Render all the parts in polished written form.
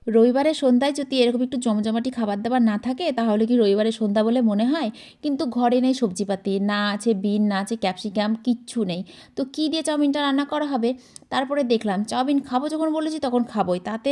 রবিবারের সন্ধ্যায় যদি এরকম একটু জমজমাটি খাবার দাবার না থাকে তাহলে কি রবিবারের সন্ধ্যা বলে মনে হয়? কিন্তু ঘরে নেই সবজিপাতি, না আছে বিন, না আছে ক্যাপসিকাম, কিচ্ছু নেই। তো কী দিয়ে চাউমিনটা রান্না করা হবে? তারপরে দেখলাম চাউমিন খাবো যখন বলেছি তখন খাবোই। তাতে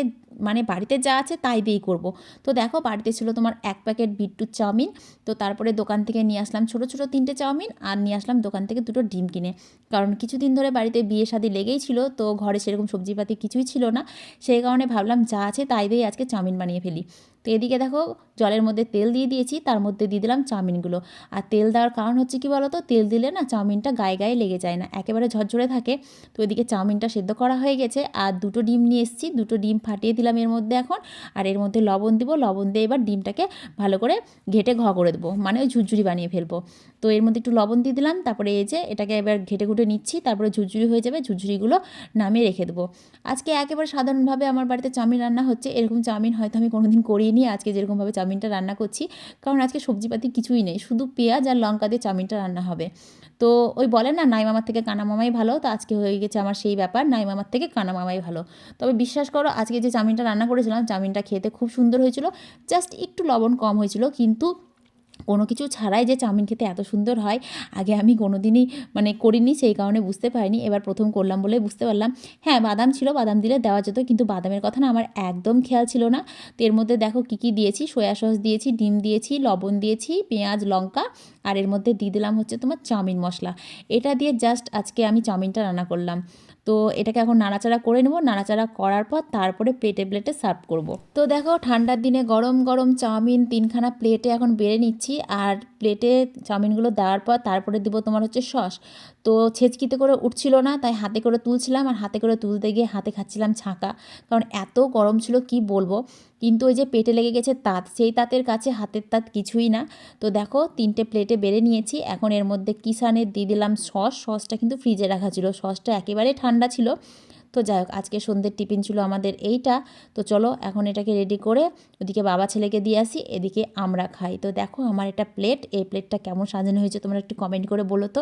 মানে বাড়িতে যা আছে তাই দিয়েই করব। তো দেখো বাড়িতে ছিল তোমার ১ প্যাকেট বিট্টুর চাউমিন। তো তারপরে দোকান থেকে নিয়ে আসলাম ছোট, ছোট ৩ টে চাউমিন আর নিয়ে আসলাম দোকান থেকে ২ টো ডিম কিনে। কারণ কিছুদিন ধরে বাড়িতে বিয়ে শাদী লেগেই ছিল, তো ঘরে সেরকম সবজিপাতি কিছুই ছিল না। সেই কারণে ভাবলাম যা আছে তাই দিয়েই আজকে চাউমিন বানিয়ে ফেলি। তো এদিকে দেখো জলের মধ্যে তেল দিয়ে দিয়েছি, তার মধ্যে দিয়ে দিলাম চাউমিনগুলো। আর তেল দেওয়ার কারণ হচ্ছে কি বলো তো, তেল দিলে না চাউমিনটা গায়ে গায়ে লেগে যায় না, একেবারে ঝরঝরে থাকে। তো এদিকে চাউমিনটা সেদ্ধ করা হয়ে গেছে আর ২ টো ডিম নিয়ে এসেছি, ২ টো ডিম ফাটিয়ে দিলাম এর মধ্যে এখন। আর এর মধ্যে লবণ দিব, লবণ দিয়ে এবার ডিমটাকে ভালো করে ঘেটে করে দেবো, মানে ওই ঝুরঝুরি বানিয়ে ফেলবো। তো এর মধ্যে একটু লবণ দিয়ে দিলাম, তারপরে এই যে এটাকে এবার ঘেটে ঘুটে নিচ্ছি, তারপরে ঝুরঝুরি হয়ে যাবে, ঝুরঝুরিগুলো নামিয়ে রেখে দেবো। আজকে একেবারে সাধারণভাবে আমার বাড়িতে চাউমিন রান্না হচ্ছে। এরকম চাউমিন হয়তো আমি কোনোদিন করিনি, আজকে যেরকমভাবে চাউমিনটা রান্না করছি। কারণ আজকে সবজিপাতি কিছুই নেই, শুধু পেঁয়াজ আর লঙ্কা দিয়ে চাউমিনটা রান্না হবে। তো ওই বলে না, নাই মামার থেকে কানা মামাই ভালো, তো আজকে হয়ে গেছে আমার সেই ব্যাপার, নাই মামার থেকে কানা মামাই ভালো। তবে বিশ্বাস করো আজকে যে চাউমিনটা রান্না করেছিলাম, চাউমিনটা খেতে খুব সুন্দর হয়েছিল। জাস্ট একটু লবণ কম হয়েছিল, কিন্তু কোনো কিছু ছাড়াই যে চাউমিন খেতে এত সুন্দর হয় আগে আমি কোনো দিনই মানে করিনি, সেই কারণে বুঝতে পারিনি। এবার প্রথম করলাম বলে বুঝতে পারলাম। হ্যাঁ, বাদাম ছিল, বাদাম দিলে দেওয়া যেত, কিন্তু বাদামের কথা না আমার একদম খেয়াল ছিল না। তো এর মধ্যে দেখো কী কী দিয়েছি, সয়া সস দিয়েছি, ডিম দিয়েছি, লবণ দিয়েছি, পেঁয়াজ লঙ্কা, আর এর মধ্যে দিয়ে দিলাম হচ্ছে তোমার চাউমিন মশলা। এটা দিয়ে জাস্ট আজকে আমি চাউমিনটা রান্না করলাম। তো এটাকে এখন নাড়াচাড়া করে নেবো, নাড়াচাড়া করার পর তারপরে প্লেটে প্লেটে সার্ভ করব। তো দেখো ঠান্ডার দিনে গরম গরম চাউমিন ৩খানা প্লেটে এখন বেড়ে নিচ্ছি। আর প্লেটে চাউমিনগুলো দেওয়ার পর তারপরে দিব তোমার হচ্ছে সস। তো ছেঁচকিতে করে উঠছিল না, তাই হাতে করে তুলছিলাম, আর হাতে করে তুলতে গিয়ে হাতে খাচ্ছিলাম ছাঁকা, কারণ এত গরম ছিল কি বলবো। কিন্তু ওই যে পেটে লেগে গেছে তাত, সেই তাতের কাছে হাতের তাত কিছুই না। তো দেখো ৩টে প্লেটে বেড়ে নিয়েছি, এখন এর মধ্যে কিষানের দিয়ে দিলাম সস। সসটা কিন্তু ফ্রিজে রাখা ছিল, সসটা একেবারে ঠান্ডা ছিল। তো যাই হোক আজকে সন্ধ্যের টিফিন ছিল আমাদের এইটা। তো চলো এখন এটাকে রেডি করে ওদিকে বাবা ছেলেকে দিয়ে আসি, এদিকে আমরা খাই। তো দেখো আমার এটা প্লেট, এই প্লেটটা কেমন সাজানো হয়েছে তোমরা একটু কমেন্ট করে বলো তো।